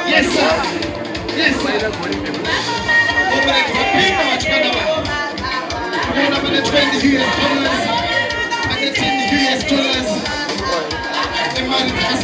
Yes, sir. Yes, sir. Open it for $20 US dollars and the $10 US dollars. The man is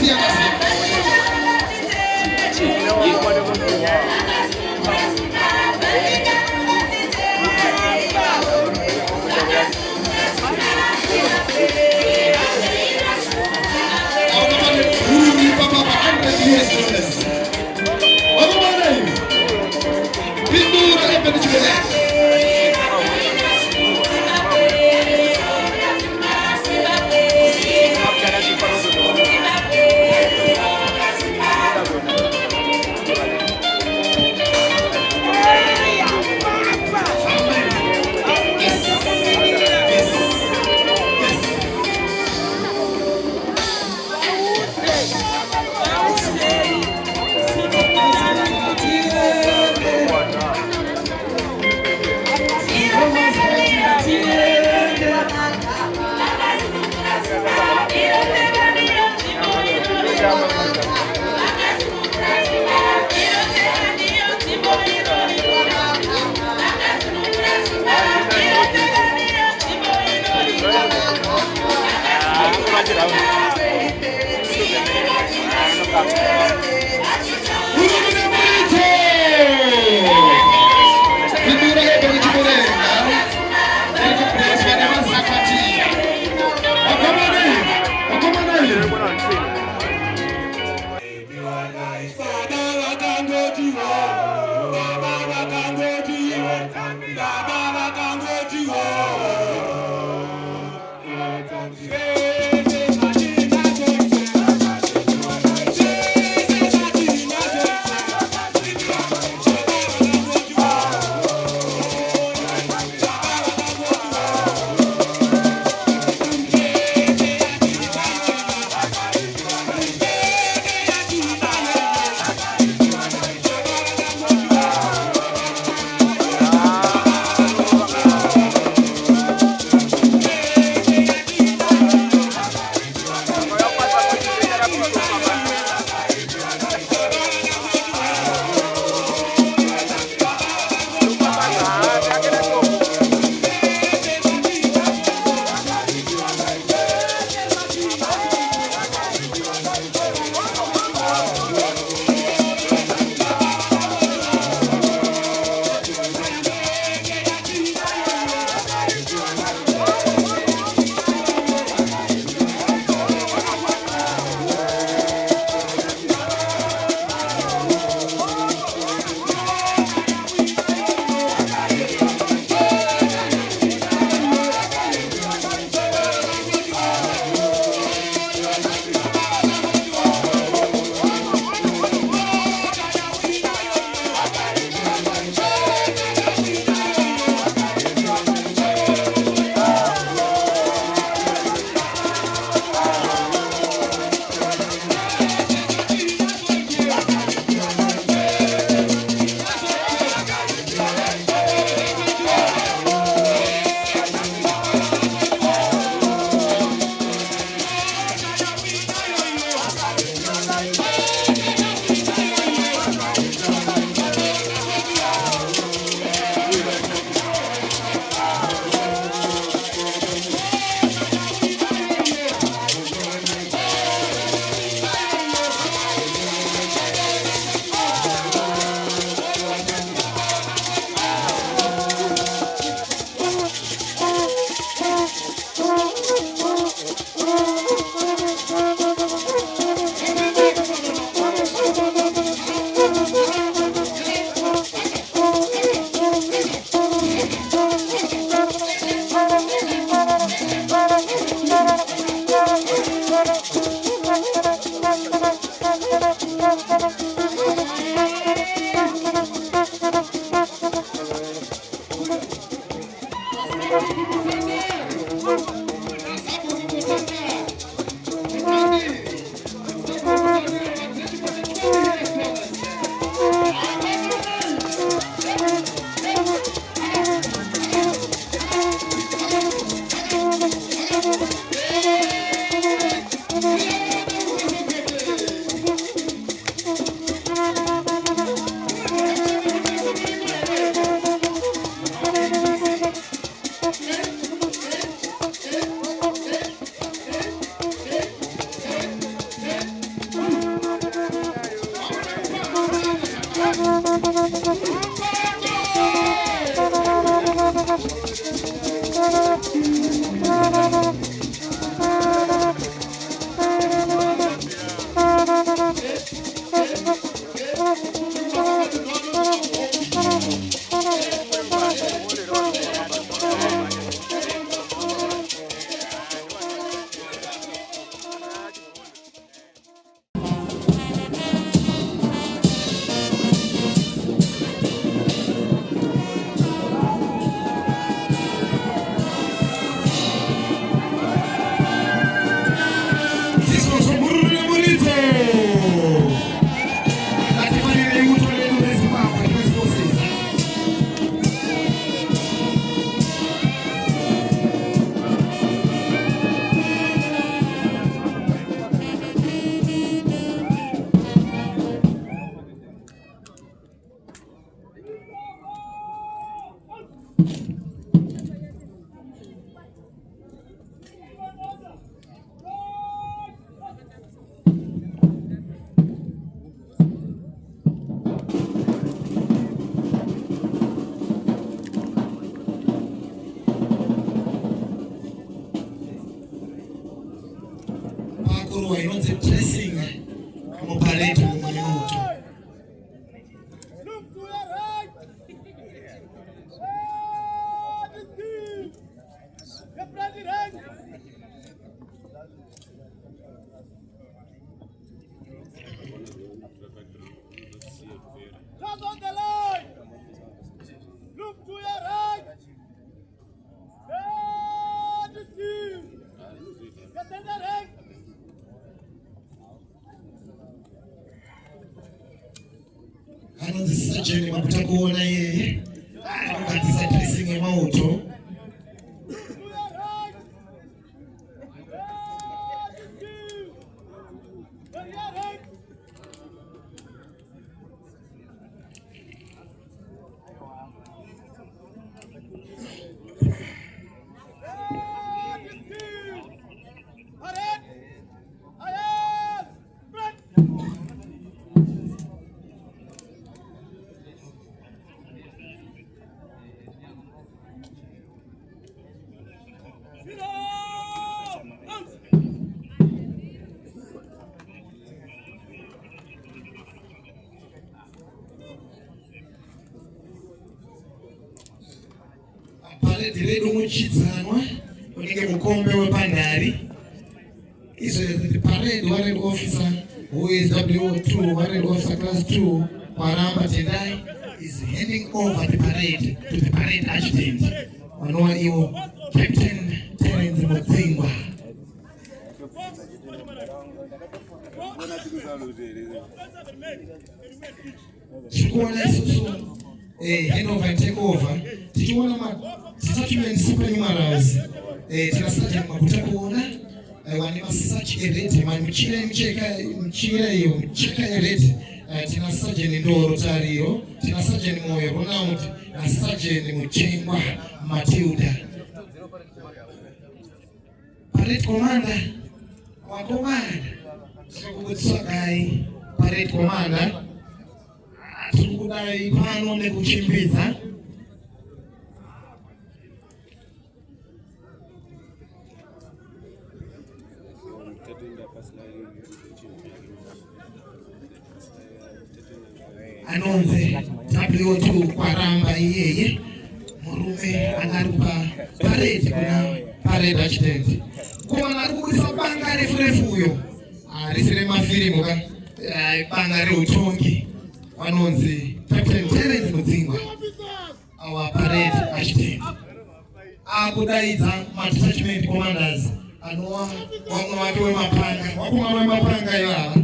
Surgeon wakutakuona yeye anatisa tracing ya mauto Diredo muchizanwa unenge mukombe wepandari izo the parade warrant officer who is W2 warrant officer class 2 Paramba Tendai is handing over the parade to the parade adjutant wanoa iyo Captain Terence Mutsingwa. Chikuona isusu hand over and take over. Tikiona statement super numerals tinasajja makutakuona wanima such a rate man mchira iyo mcheka ya rate tinasajja ni ndoro tariyo tinasajja ni moyo Ronald nasajja ni Muchengwa Matilda parade commander wa commander Sagai parade commander tukudai pano nekuchimbiza anonze W2 Paramba yeye murume anarupa parade kuna parade adjutant kwa anarupa banga refu yo arisire mafilimu ka banga reutongi vanonzi Captain Terence Mudzingwa, our parade architect. Akudaidza detachment commanders anova vamwe vake wemapanga, vakomana vemapanga ivava.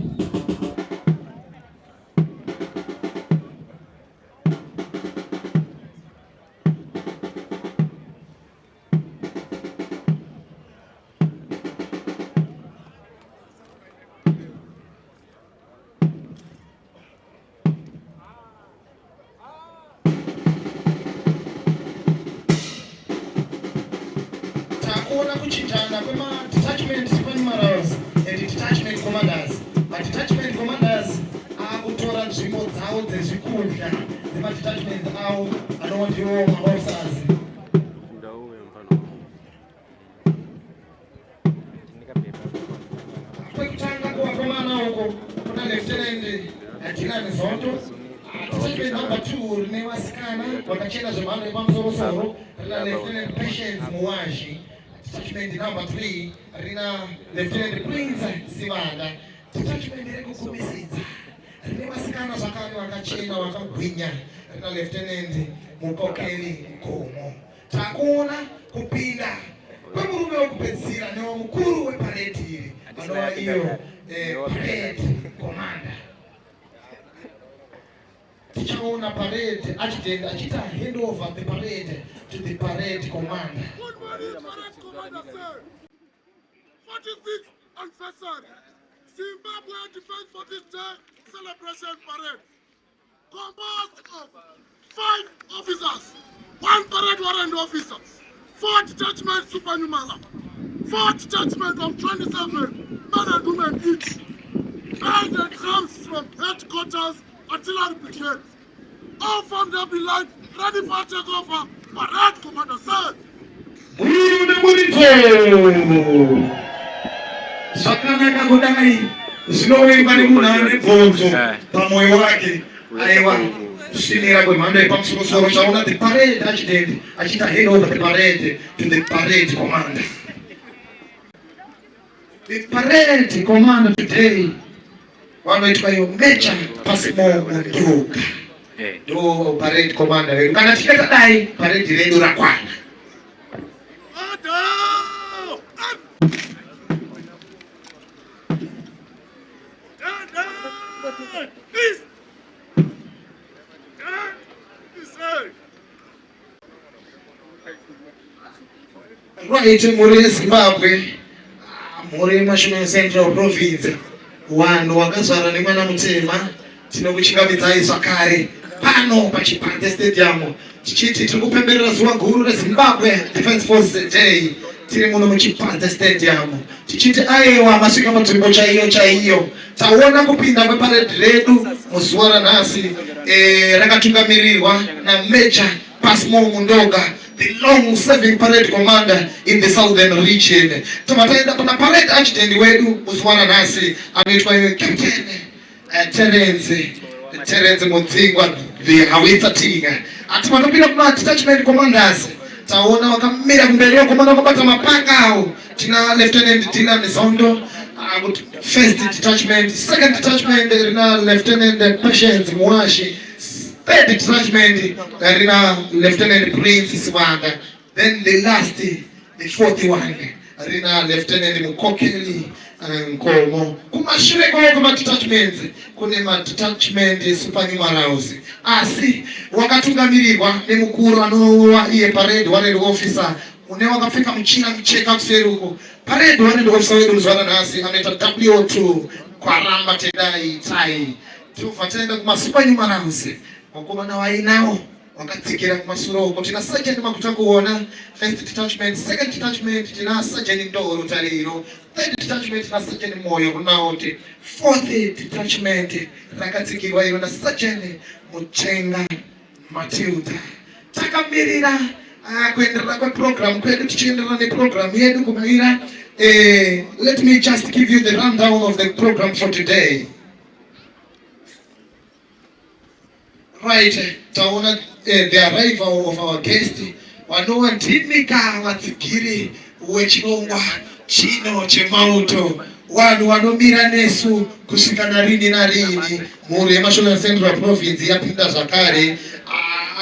Takuona kuchinjana kwema detachment supernumerals and detachment commanders. Detachment commanders akutora nzvimbo dzavo dzezvikundla dzemadetachment avo anova ndiwo maofficers. Kwekutanga kuvakomana uko kuna Lieutenant Dylan Zondo. Detachment number 2 rine vasikana vakachena zvemhando yepamusoro-soro rina Lieutenant Patience Muwaji. Detachment number 3 rina Lieutenant Prince Sivanda. Detachment rekukumisidza rine vasikana zvakare vakachena vakagwinya rina Lieutenant Mukokeli Komo. Takuona kupinda kwemurume wekupedzisira newe mukuru weparade iri anova iyo parade commander. Tichaona parade architect achita hand over the parade to the parade commander. Good morning, parade commander, sir. 46th anniversary Zimbabwean Defense for this day celebration parade, composed of 5 officers, 1 parade warrant officer, 4 detachment supernumerals, 4 detachment of 27 men and women each, and it comes from headquarters artillery brigade. All from the below, ready for takeover. Parade commander, sir. Zvakanaka kudai zvinovimba nemunhu ane bvonzo pamoyo wake. Aiwa, kusvinira kwemhando yepamusoro-soro chaona the parade architect achita hand over the parade to the parade commander. The parade commander today vanoitwa iyo Major Pasimo Ndoga. Ndo parade commander vedu. Kana tichita dai parade redu rakwana. Right, muri Zimbabwe, muri Mashume Central Province. Vanhu vakazara nemwana mutema tinokuchingamidzai zvakare pano paChipande Stadium tichiti tiri kupemberera zuva guru reZimbabwe Defense Force Day tiri muno muChipande Stadium tichiti aiwa masvika panzvimbo chaiyo taona kupinda kweparade redu muzuva ranhasi rakatungamirirwa naMajor Pasimo Ndoga, the long-serving parade commander in the southern region. Tumataenda kuna parade architect wedu muzuva ranhasi anoitwa Captain Terence Mudzingwa the Hawitsa Tinga. Atimatopinda kuma detachment commanders taona vakamira kumberi komanda vakabata mapanga avo. Tina Lieutenant Dylan Zondo, first detachment, second detachment rina Lieutenant Patience Muwaji, third detachment rina Lieutenant Prince Sivanda, then the last, the fourth one rina Lieutenant Mukokeli Komo. Kumashure kwa kuma detachments kune ma detachment supernumerals asi wakatungamirirwa nemukuru anova iye parade warrant officer une wakapfeka muchina mucheka kuseri uko. Parade warrant officer wedu muzuva ranhasi anoita W2 Kwaramba Tendai Tai. Tobva taenda kuma supernumerals vakomana vainawo vakadzikira kumashure uko. Tina sergeant maguta kuona, first detachment, second detachment tina sergeant Ndoro Tariro, third detachment tina sergeant Moyo Kunaoti, fourth detachment rakadzikirwa iro na sergeant Muchenga Matilda. Takamirira kuendelea kwa program kwedu tichiendelea na program yedu kumira. Let me just give you the rundown of the program for today. Right, taona the arrival of our guest wanowandinika vatsigiri wechirongwa chino chemauto Wanu wanomira nesu kusvika narini narini mhuri yeMashonaland Central Province yapinda zvakare.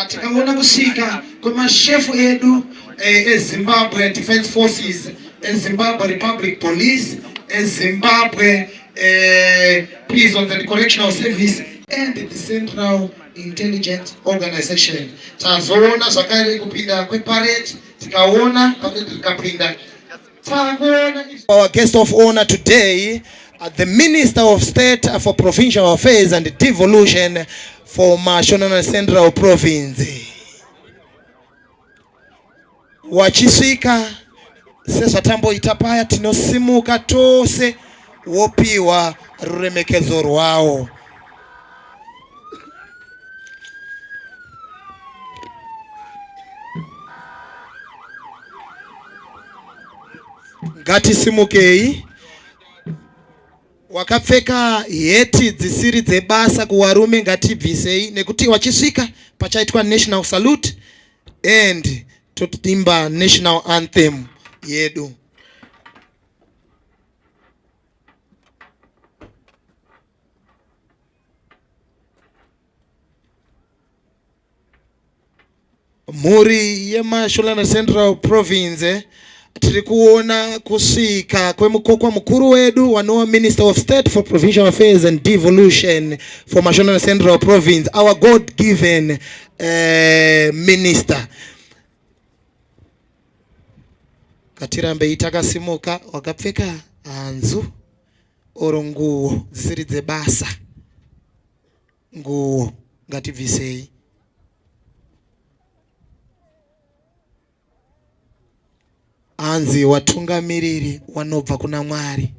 Tikaona kusvika kwemashefu edu eZimbabwe Defense Forces, eZimbabwe Republic Police, eZimbabwe Prisons and Correctional Service and the Central Intelligence Organization. Tazoona zvakare kupinda kweparade, tikaona parade ikapinda. Our guest of honor today, the Minister of State for Provincial Affairs and Devolution for Mashonaland Central Province. Wachisvika sezvatambo itapaya tinosimuka tose wopiwa ruremekedzo rwawo. Ngatisimukei. Wakapfeka heti dzisiri dzebasa kuvarume ngatibvisei nekuti wachisvika pachaitwa national salute and totimba national anthem yedu. Mhuri yeMashonaland Central Province tiri kuona kusvika kwemukokwa mukuru wedu wanova Minister of State for Provincial Affairs and Devolution for Mashonaland Central Province, our God-given minister. Katirambe itakasimuka wakapfeka hanzu oro nguo dzisiri dzebasa. Nguo ngatibvisei. Anzi watungamiriri wanobva kuna Mwari.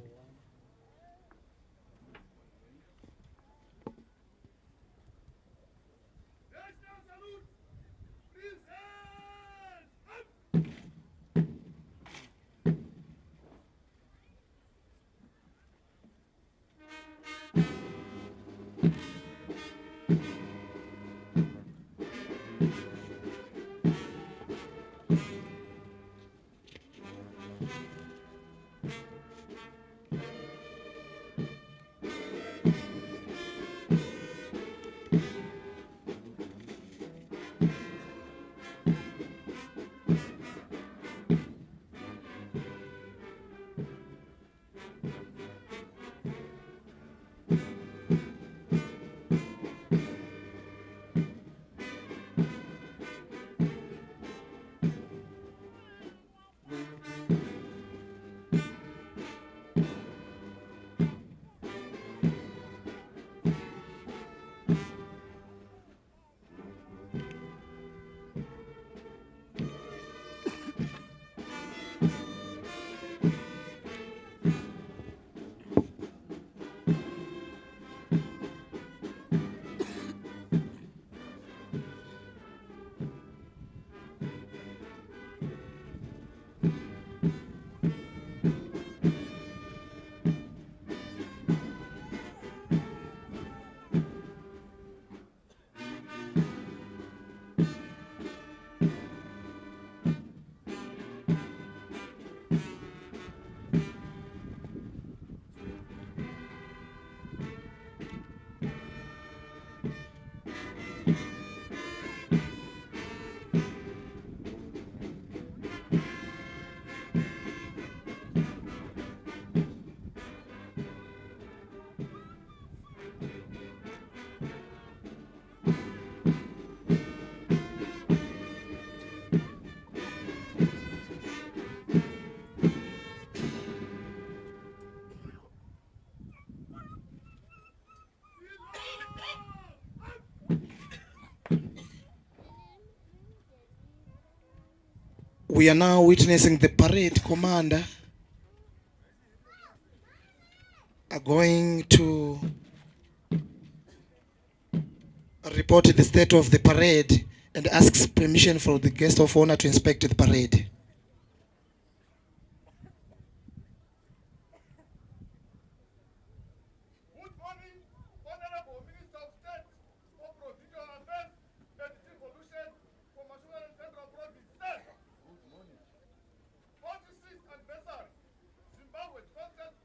We are now witnessing the parade commander are going to report the state of the parade and asks permission for the guest of honor to inspect the parade. Good morning, Honorable Minister of State for Provincial Affairs and Devolution for Mashonaland Central Province. Good morning. 46th anniversary, Zimbabwe Defense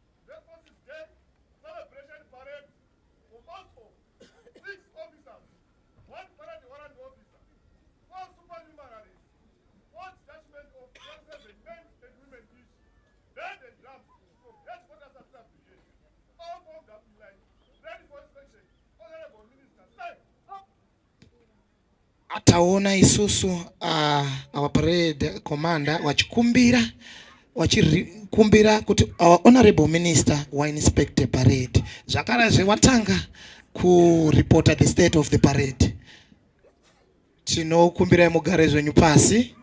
taona isusu our parade commander wachikumbira kuti our honorable minister wa inspect parade. Zvakara zvewatanga ku report the state of the parade. Tinokumbira mugare zvenyu pasi.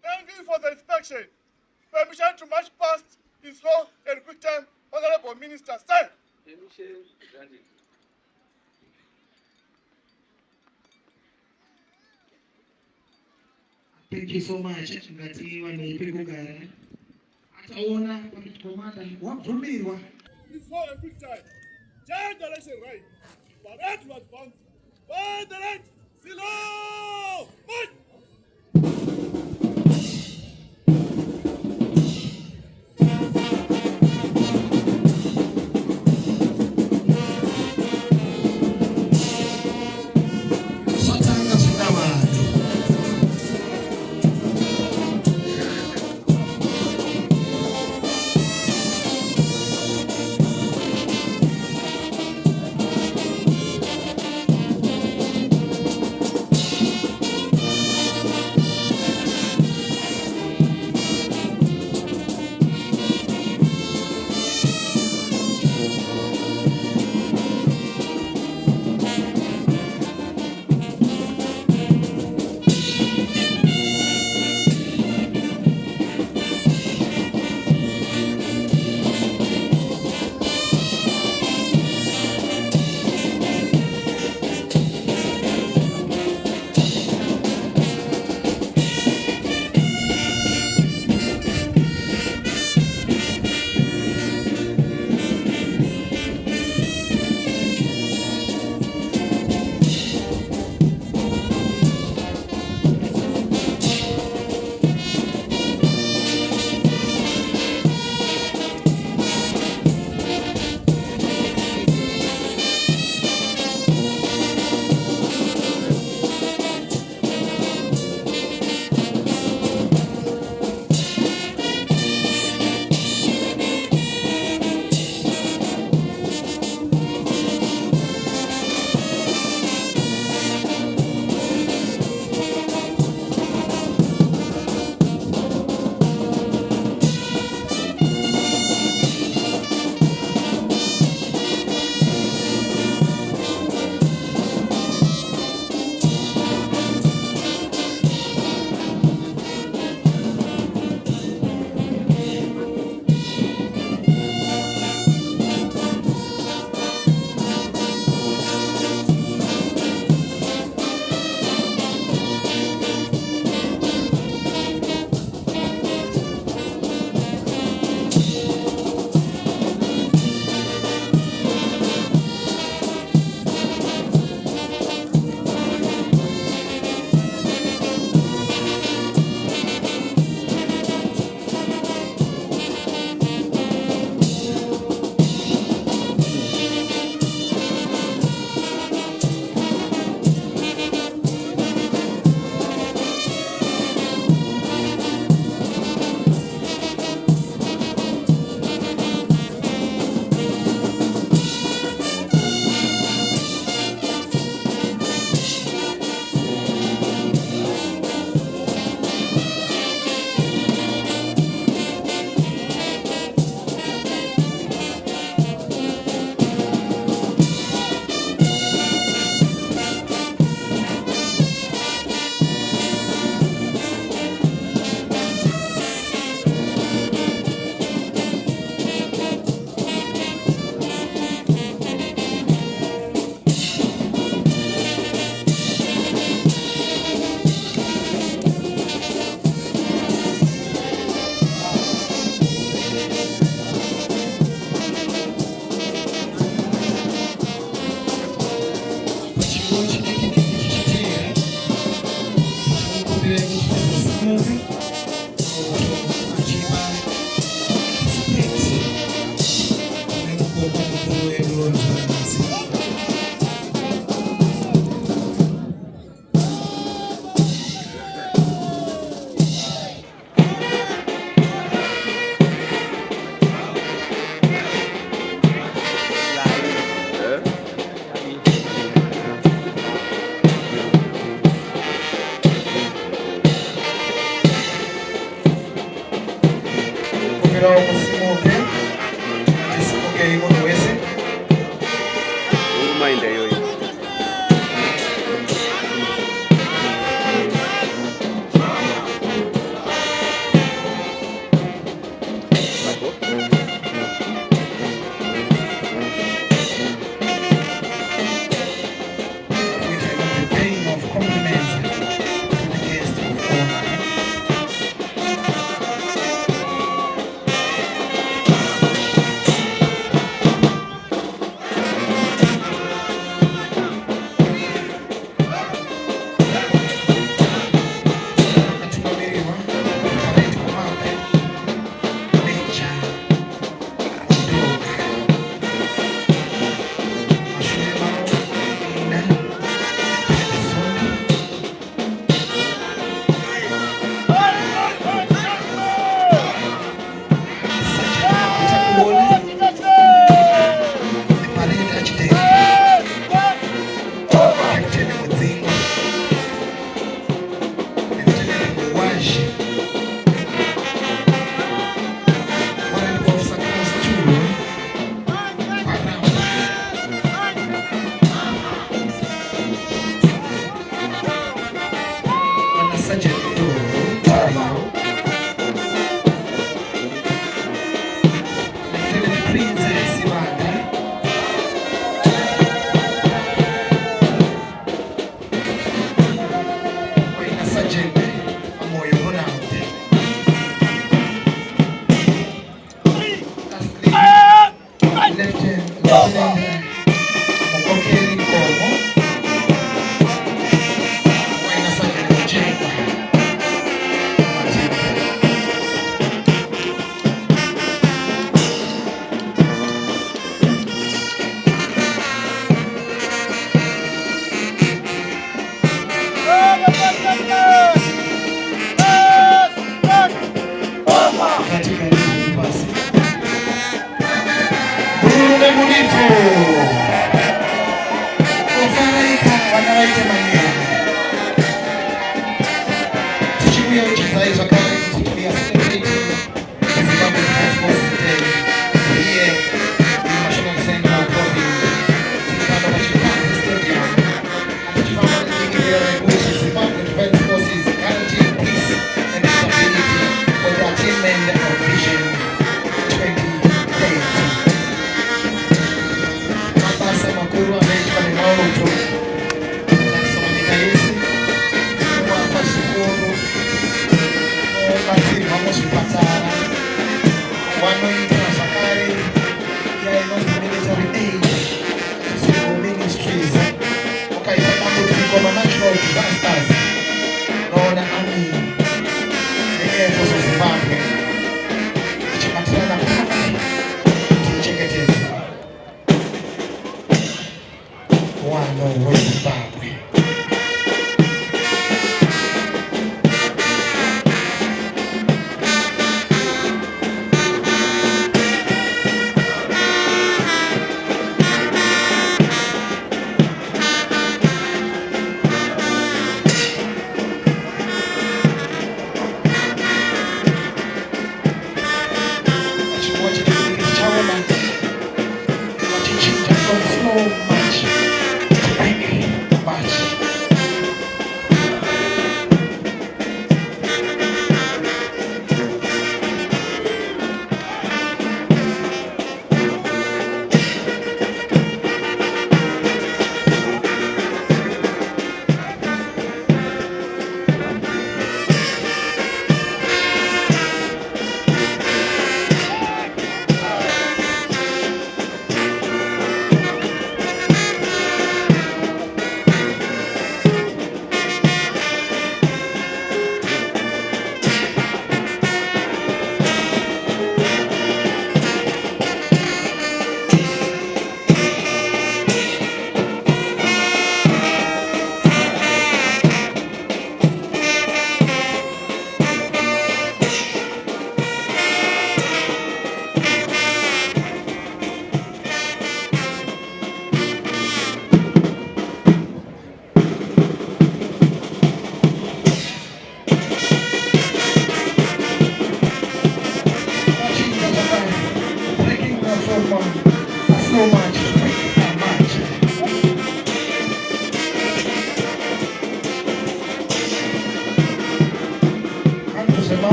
Thank you for the inspection. Permission to march past in slow and quick time, Honorable Minister. Stand. Permission granted. Thank you so much. Ngati wanepekugara. Ataona parade commander wabvumirwa. In slow and quick time. Change direction right. Parade to advance. By the right. Slow. March. Pero musimuke tisimuke umuntu wese mind yo. Disasters, Lord, Army, the Air Force of Zimbabwe, Chikatrana Party, Ticheketes, one of Zimbabwe.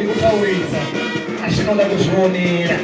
kutauriza achinoda kuzvionera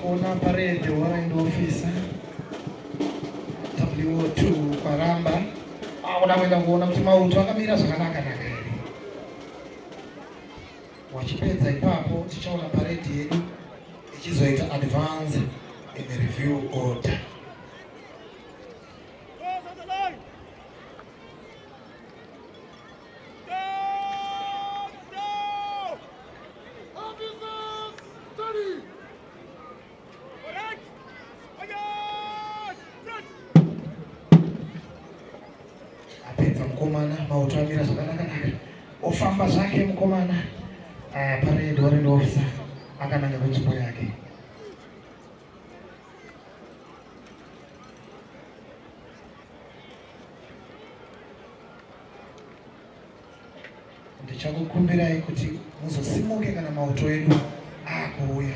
Ona parede waraenda ofisa WO2 paramba aona kwenda kuona kuti mauto akamira zvakanaka naka ere. Wachipedza ipapo tichaona parede yedu ichizoita advance in the review order. Apedza mukomana mautamira zvakanaka ofamba zvake mukomana parade warrant officer akananga kunzvimbo yake. Ndichakukumbirai kuti muzosimuke kana mauto edu akuuya.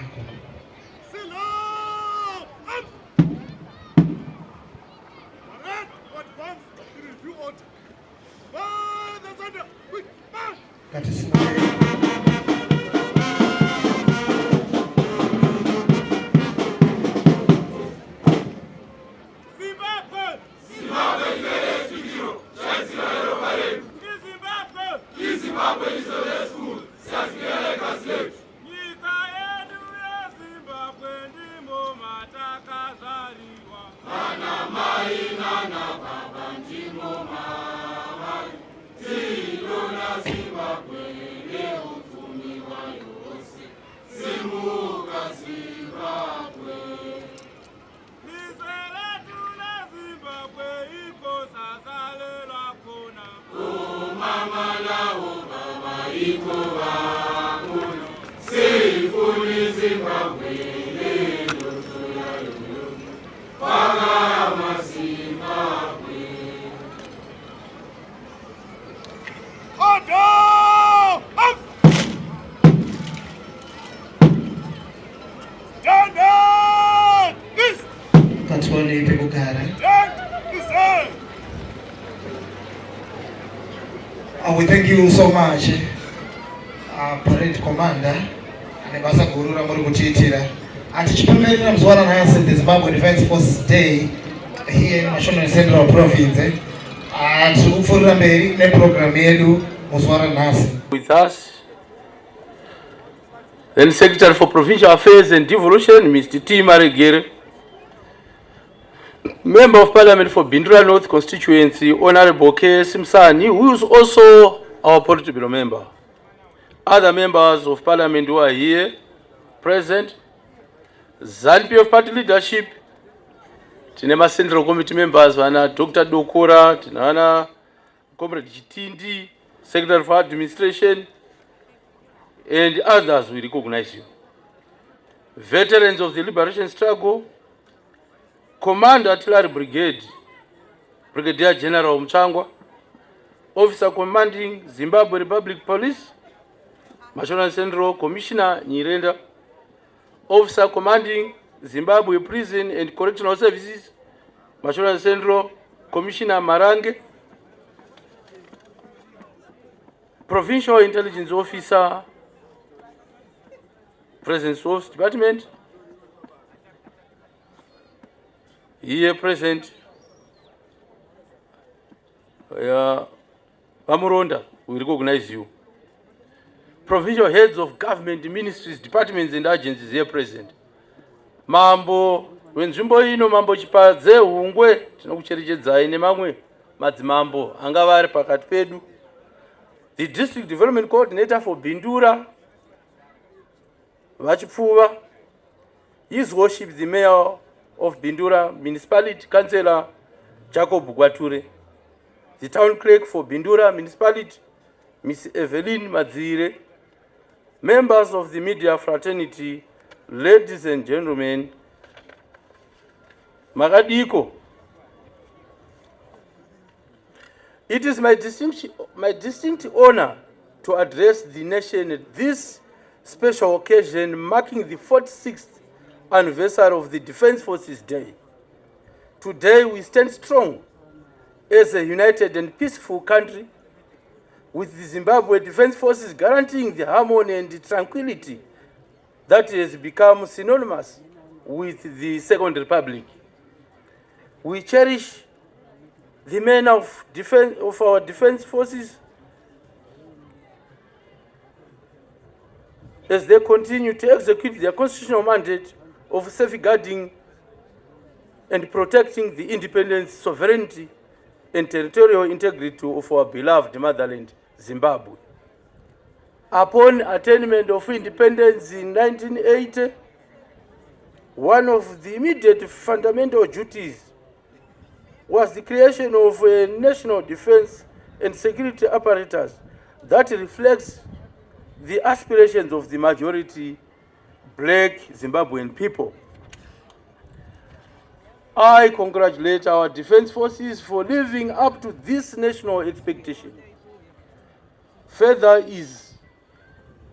We thank you so much, Parade Commander, and Basa Guru Ramuru Chitira. And Chipamelina Mzwana Nasa, the Zimbabwean Defense Force Day here in National Central Province. And Ufurambe, the program Edu Mzwana Nasa. With us, then Secretary for Provincial Affairs and Devolution, Mr. T. Marigere, Member of Parliament for Bindura North Constituency, Honorable K. Simsani, who is also our Politburo member. Other members of Parliament who are here, present. ZANPI of Party Leadership, Tinema Central Committee members, Dr. Dokora, Tinana, Comrade Chitindi, Secretary for Administration, and others, we recognize you. Veterans of the liberation struggle, Commander Artillery Brigade, Brigadier General Mchangwa, Officer Commanding Zimbabwe Republic Police, National Central Commissioner Nyirenda, Officer Commanding Zimbabwe Prison and Correctional Services, National Central Commissioner Marange, Provincial Intelligence Officer, President's Office Department, here present, Amuronda, we recognize you. Provincial heads of government, ministries, departments and agencies here present. Mambo, wenzimbo ino mambo chipadze ungwe, tinokucherechedzai nemamwe madzimambo angava ari pakati pedu. The District Development Coordinator for Bindura, Vachipfuva, His Worship the Mayor of Bindura Municipality, Councillor Jacob Gwature, the Town Clerk for Bindura Municipality, Miss Evelyn Madzire, members of the media fraternity, ladies and gentlemen, Magadiko. It is my distinct honor to address the nation at this special occasion marking the 46th anniversary of the Defense Forces Day. Today we stand strong as a united and peaceful country, with the Zimbabwe Defense Forces guaranteeing the harmony and the tranquility that has become synonymous with the Second Republic. We cherish the men of our defense forces as they continue to execute their constitutional mandate of safeguarding and protecting the independence, sovereignty, and territorial integrity of our beloved motherland, Zimbabwe. Upon attainment of independence in 1980, one of the immediate fundamental duties was the creation of a national defense and security apparatus that reflects the aspirations of the majority black Zimbabwean people. I congratulate our defense forces for living up to this national expectation. Further is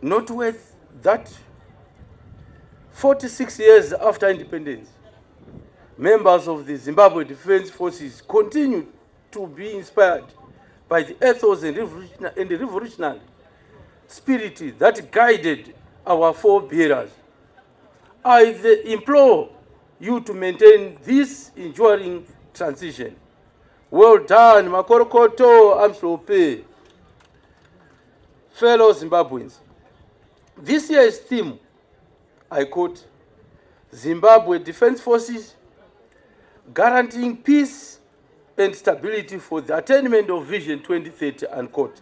noteworthy that 46 years after independence, members of the Zimbabwe Defense Forces continue to be inspired by the ethos and the revolutionary spirit that guided our forebears. I implore you to maintain this enduring transition. Well done, Makorokoto Amslope. Fellow Zimbabweans, this year's theme, I quote, Zimbabwe Defense Forces guaranteeing peace and stability for the attainment of Vision 2030, unquote,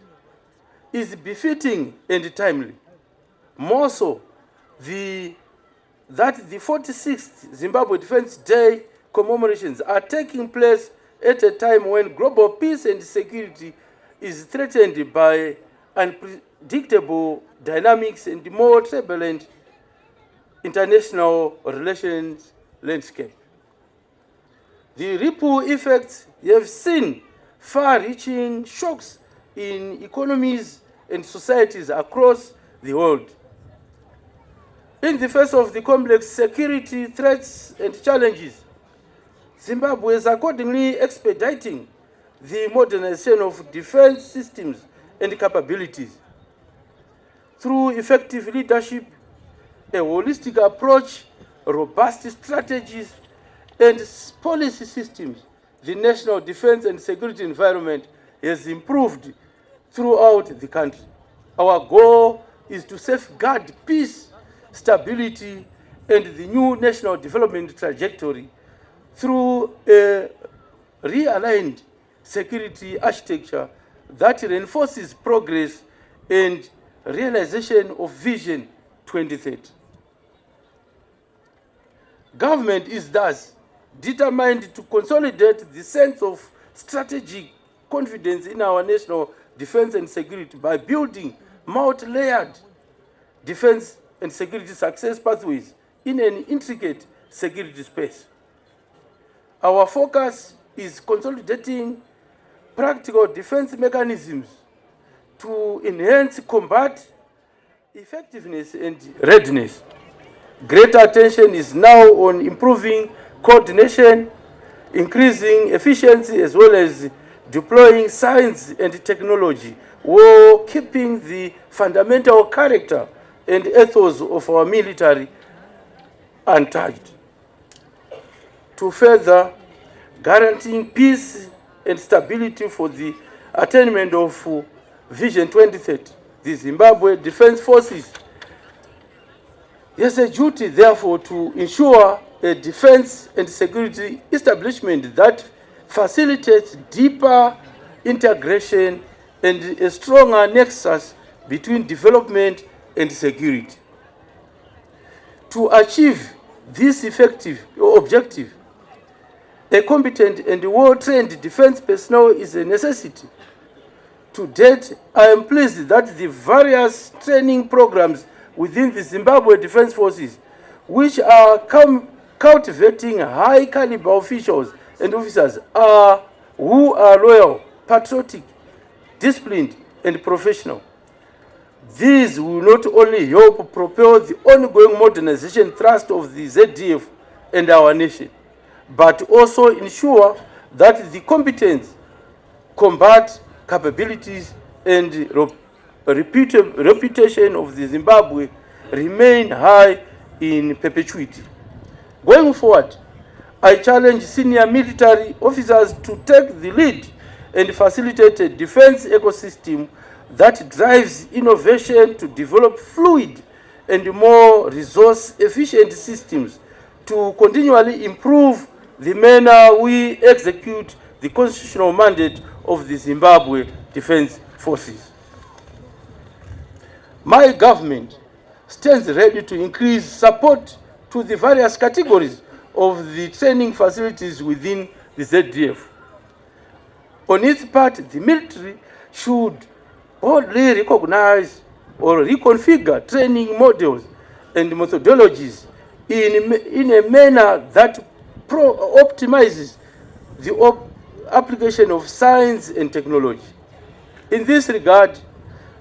is befitting and timely. More so, that the 46th Zimbabwe Defense Day commemorations are taking place at a time when global peace and security is threatened by unpredictable dynamics and more turbulent international relations landscape. The ripple effects have seen far-reaching shocks in economies and societies across the world. In the face of the complex security threats and challenges, Zimbabwe is accordingly expediting the modernization of defense systems and capabilities. Through effective leadership, a holistic approach, robust strategies, and policy systems, the national defense and security environment has improved throughout the country. Our goal is to safeguard peace, stability, and the new national development trajectory through a realigned security architecture that reinforces progress and realization of Vision 2030. Government is thus determined to consolidate the sense of strategic confidence in our national defense and security by building multi-layered defense and security success pathways in an intricate security space. Our focus is consolidating practical defense mechanisms to enhance combat effectiveness and readiness. Greater attention is now on improving coordination, increasing efficiency, as well as deploying science and technology, while keeping the fundamental character and ethos of our military untouched. To further guaranteeing peace and stability for the attainment of Vision 2030, the Zimbabwe Defense Forces has a duty, therefore, to ensure a defense and security establishment that facilitates deeper integration and a stronger nexus between development and security. To achieve this effective objective, a competent and well-trained defense personnel is a necessity. To date, I am pleased that the various training programs within the Zimbabwe Defense Forces, which are cultivating high-caliber officials and officers who are loyal, patriotic, disciplined, and professional. These will not only help propel the ongoing modernization thrust of the ZDF and our nation, but also ensure that the competence, combat capabilities, and reputation of the Zimbabwe remain high in perpetuity. Going forward, I challenge senior military officers to take the lead and facilitate a defense ecosystem that drives innovation to develop fluid and more resource-efficient systems to continually improve the manner we execute the constitutional mandate of the Zimbabwe Defense Forces. My government stands ready to increase support to the various categories of the training facilities within the ZDF. On its part, the military should boldly recognize or reconfigure training models and methodologies in a manner that optimizes the application of science and technology. In this regard,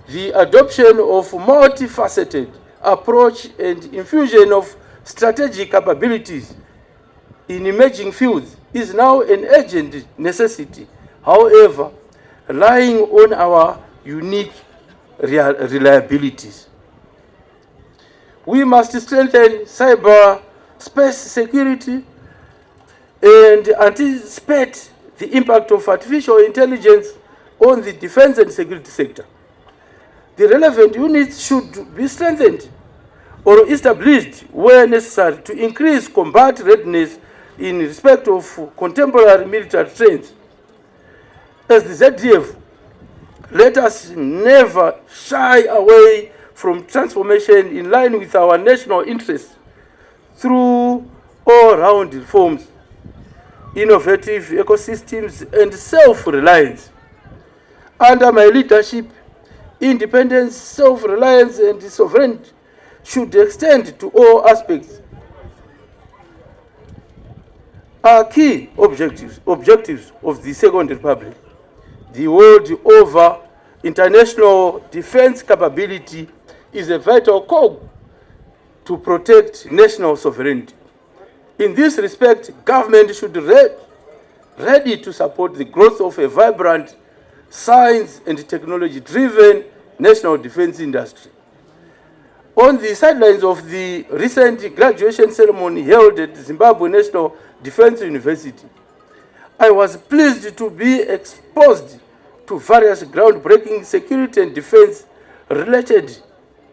the adoption of multifaceted approach and infusion of strategic capabilities in emerging fields is now an urgent necessity, however, relying on our unique reliabilities. We must strengthen cyberspace security and anticipate the impact of artificial intelligence on the defense and security sector. The relevant units should be strengthened or established where necessary to increase combat readiness in respect of contemporary military trends. As the ZDF, let us never shy away from transformation in line with our national interests through all-round reforms, innovative ecosystems, and self-reliance. Under my leadership, independence, self-reliance, and sovereignty should extend to all aspects. Our key objectives of the Second Republic, the world over international defense capability, is a vital cog to protect national sovereignty. In this respect, government should be ready to support the growth of a vibrant science and technology-driven national defense industry. On the sidelines of the recent graduation ceremony held at Zimbabwe National Defense University, I was pleased to be exposed to various groundbreaking security and defense-related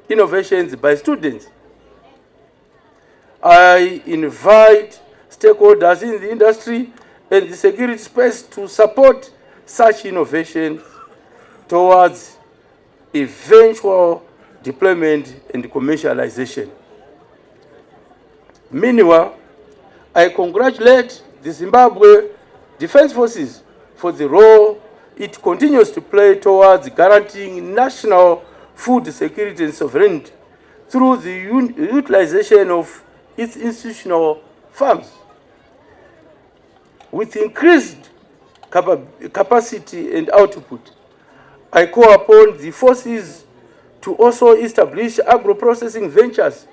innovations by students. I invite stakeholders in the industry and the security space to support such innovations towards eventual deployment and commercialization. Meanwhile, I congratulate the Zimbabwe Defense Forces for the role it continues to play towards guaranteeing national food security and sovereignty through the utilization of its institutional farms. With increased capacity and output, I call upon the forces to also establish agro-processing ventures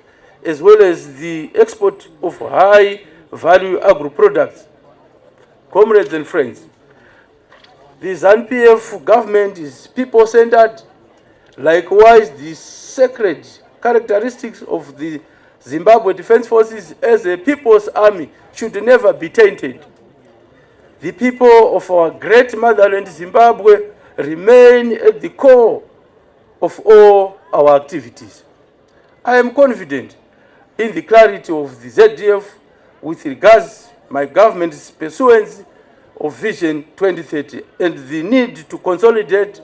as well as the export of high-value agro-products. Comrades and friends, the ZANU-PF government is people-centered. Likewise, the sacred characteristics of the Zimbabwe Defense Forces as a people's army should never be tainted. The people of our great motherland, Zimbabwe, remain at the core of all our activities. I am confident in the clarity of the ZDF with regards my government's pursuance of Vision 2030 and the need to consolidate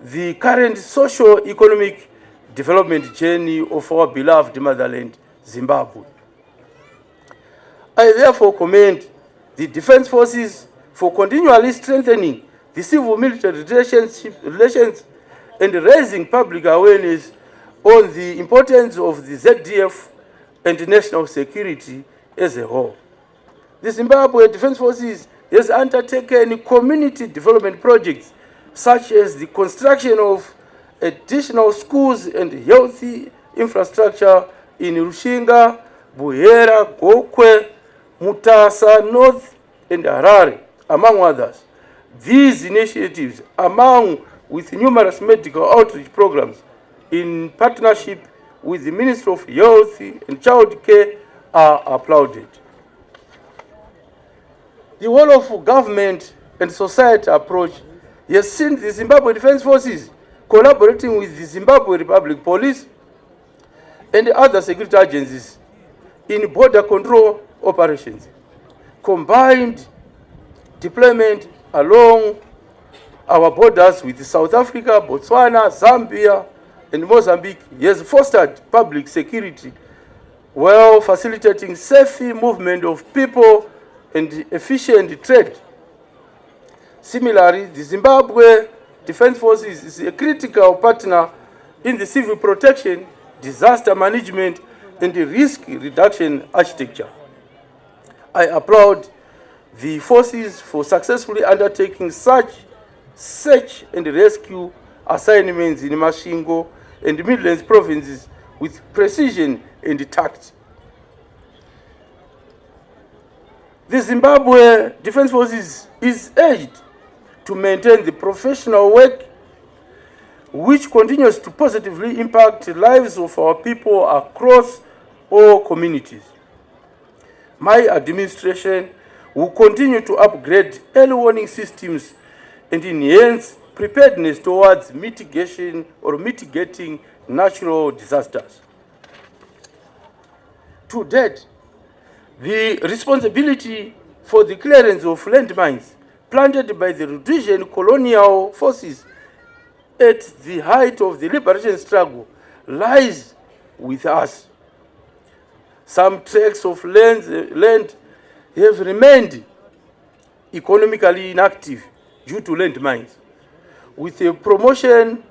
the current socio-economic development journey of our beloved motherland, Zimbabwe. I therefore commend the Defense Forces for continually strengthening the civil-military relations and raising public awareness on the importance of the ZDF and national security as a whole. The Zimbabwe Defense Forces has undertaken community development projects such as the construction of additional schools and healthy infrastructure in Rushinga, Buhera, Gokwe, Mutasa North, and Harare, among others. These initiatives, among with numerous medical outreach programs in partnership with the Ministry of Health and Child Care, are applauded. The whole of government and society approach has seen the Zimbabwe Defense Forces collaborating with the Zimbabwe Republic Police and other security agencies in border control operations. combined deployment along our borders with South Africa, Botswana, Zambia, and Mozambique has fostered public security while facilitating safe movement of people and efficient trade. Similarly, the Zimbabwe Defense Forces is a critical partner in the civil protection, disaster management, and the risk reduction architecture. I applaud the forces for successfully undertaking such search and rescue assignments in Masvingo and Midlands provinces with precision and tact. The Zimbabwe Defense Forces is urged to maintain the professional work which continues to positively impact the lives of our people across all communities. My administration will continue to upgrade early warning systems and enhance preparedness towards mitigation or mitigating natural disasters. To date, the responsibility for the clearance of landmines planted by the Rhodesian colonial forces at the height of the liberation struggle lies with us. Some tracts of land have remained economically inactive due to landmines, with a proportion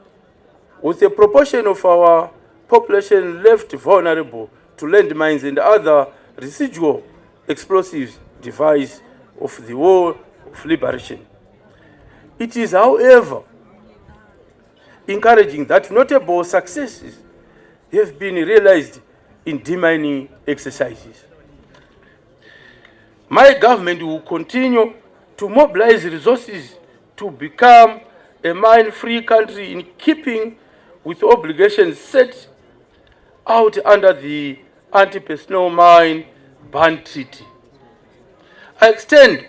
of our population left vulnerable to landmines and other residual explosive devices of the war of liberation. It is, however, encouraging that notable successes have been realized in demining exercises. My government will continue to mobilize resources to become a mine-free country in keeping with obligations set out under the Anti-Personnel Mine Ban Treaty. I extend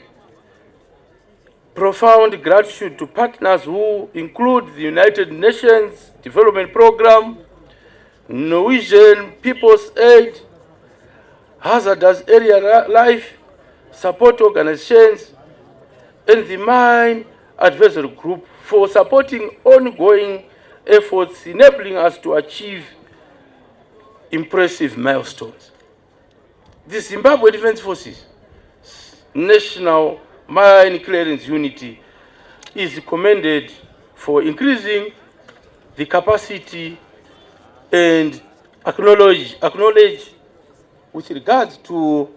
profound gratitude to partners who include the United Nations Development Programme, Norwegian People's Aid, Hazardous Area Life Support Organizations, and the Mine Advisory Group for supporting ongoing efforts enabling us to achieve impressive milestones. The Zimbabwe Defense Forces National Mine Clearance Unity is commended for increasing the capacity and acknowledge with regards to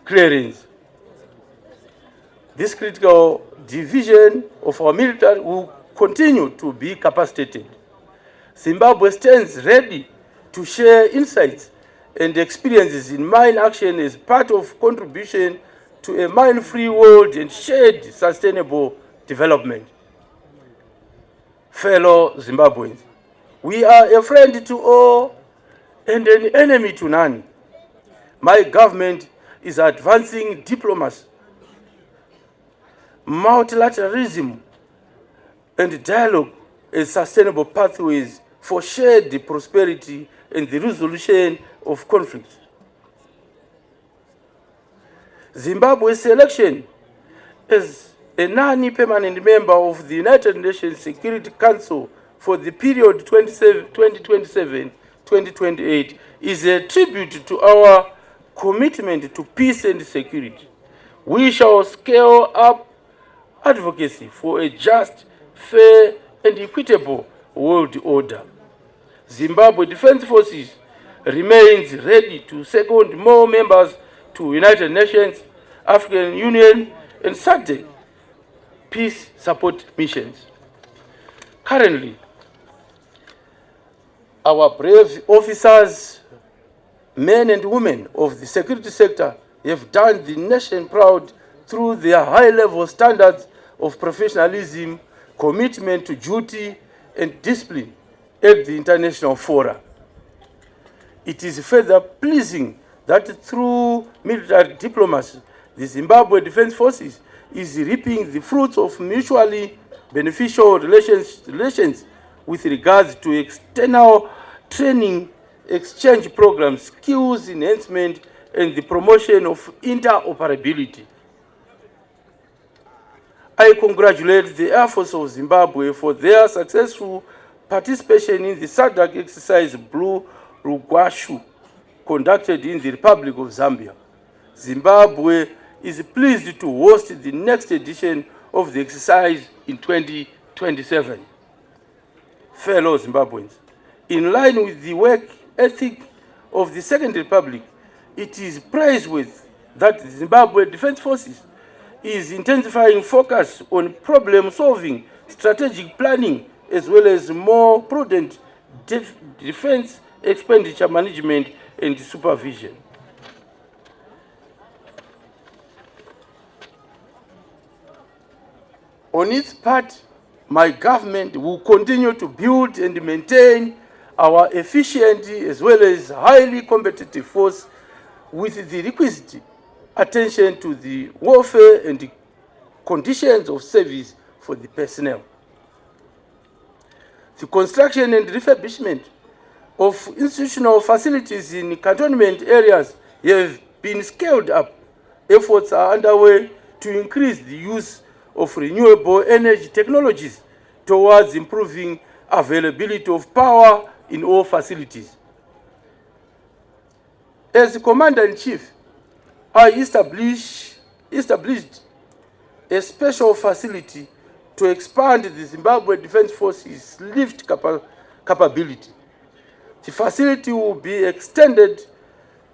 clearance. This critical division of our military will continue to be capacitated. Zimbabwe stands ready to share insights and experiences in mine action as part of contribution to a mine-free world and shared sustainable development. Fellow Zimbabweans, we are a friend to all and an enemy to none. My government is advancing diplomacy, multilateralism, and dialogue as sustainable pathways for shared prosperity and the resolution of conflicts. Zimbabwe's selection as a non-permanent member of the United Nations Security Council for the period 2027-2028 is a tribute to our commitment to peace and security. We shall scale up advocacy for a just, fair, and equitable world order. Zimbabwe Defense Forces remains ready to second more members to United Nations, African Union, and SADC peace support missions. Currently, our brave officers, men and women of the security sector have done the nation proud through their high-level standards of professionalism, commitment to duty, and discipline at the international fora. It is further pleasing that through military diplomacy, the Zimbabwe Defense Forces is reaping the fruits of mutually beneficial relations with regards to external training, exchange programs, skills enhancement, and the promotion of interoperability. I congratulate the Air Force of Zimbabwe for their successful participation in the SADC exercise Blue Rugwashu conducted in the Republic of Zambia. Zimbabwe is pleased to host the next edition of the exercise in 2027. Fellow Zimbabweans, in line with the work ethic of the Second Republic, it is praiseworthy that the Zimbabwe Defense Forces is intensifying focus on problem-solving, strategic planning, as well as more prudent defense expenditure management and supervision. On its part, my government will continue to build and maintain our efficient as well as highly competitive force with the requisite attention to the welfare and the conditions of service for the personnel. The construction and refurbishment of institutional facilities in cantonment areas have been scaled up. Efforts are underway to increase the use of renewable energy technologies towards improving availability of power in all facilities. As Commander-in-Chief, I established a special facility to expand the Zimbabwe Defense Forces lift capability. The facility will be extended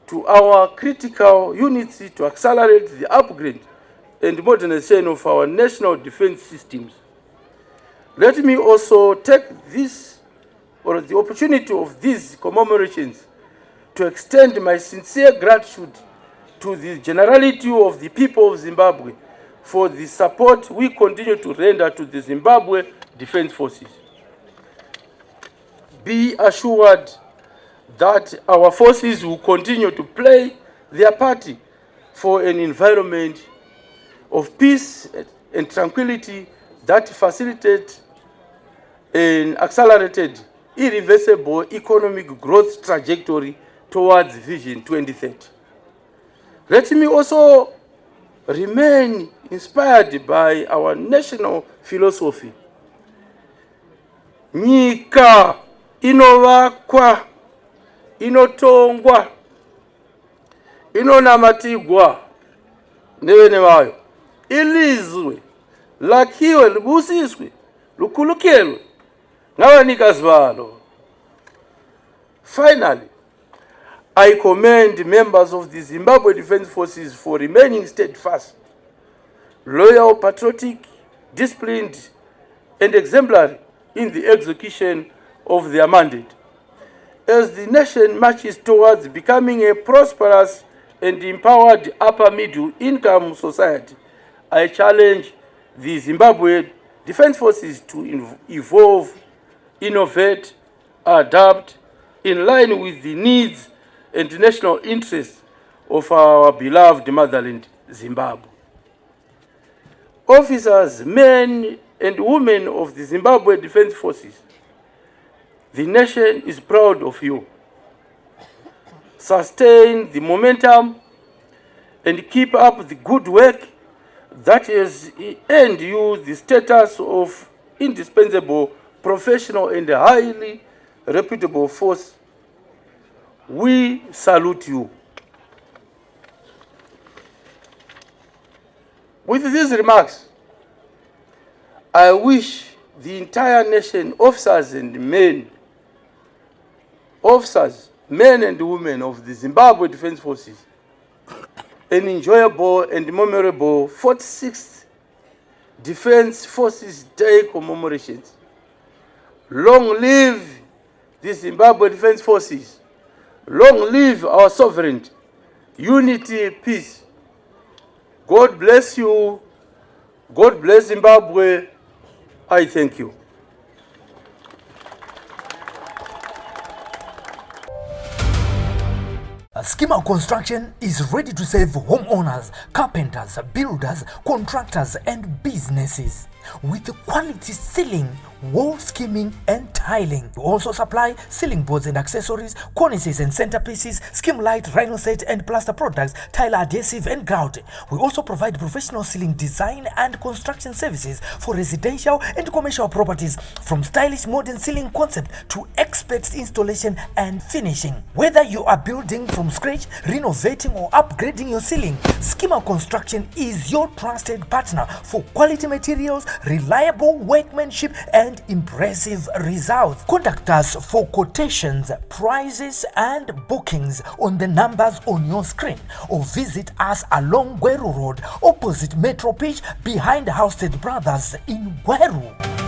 to our critical units to accelerate the upgrade and modernization of our national defense systems. Let me also take this, or the opportunity of these commemorations, to extend my sincere gratitude to the generality of the people of Zimbabwe for the support we continue to render to the Zimbabwe Defense Forces. Be assured that our forces will continue to play their part for an environment of peace and tranquility that facilitates an accelerated, irreversible economic growth trajectory towards Vision 2030. Let me also remain inspired by our national philosophy. Nyika inovakwa, inotongwa, inonamatigwa nevene vayo. Ilizwe, lakiwe, libusiswe, lukulukelwe, ngavanikazi valo. Finally, I commend members of the Zimbabwe Defense Forces for remaining steadfast, loyal, patriotic, disciplined, and exemplary in the execution of their mandate. As the nation marches towards becoming a prosperous and empowered upper-middle income society, I challenge the Zimbabwe Defense Forces to evolve, innovate, adapt in line with the needs and national interests of our beloved motherland, Zimbabwe. Officers, men and women of the Zimbabwe Defense Forces, the nation is proud of you. Sustain the momentum and keep up the good work that has earned you the status of indispensable, professional, and highly reputable force. We salute you. With these remarks, I wish the entire nation, officers, men and women of the Zimbabwe Defense Forces, an enjoyable and memorable 46th Defense Forces Day commemorations. Long live the Zimbabwe Defense Forces. Long live our sovereignty, unity, peace. God bless you. God bless Zimbabwe. I thank you. Schema Construction is ready to serve homeowners, carpenters, builders, contractors, and businesses with quality ceiling, wall skimming and tiling. We also supply ceiling boards and accessories, cornices and centerpieces, skim light, rhino set and plaster products, tile adhesive and grout. We also provide professional ceiling design and construction services for residential and commercial properties, from stylish modern ceiling concept to expert installation and finishing. Whether you are building from scratch, renovating or upgrading your ceiling, Skimmer Construction is your trusted partner for quality materials, reliable workmanship and impressive results. Contact us for quotations, prices and bookings on the numbers on your screen, or visit us along Gweru Road opposite Metro Pitch behind Housestead Brothers in Gweru.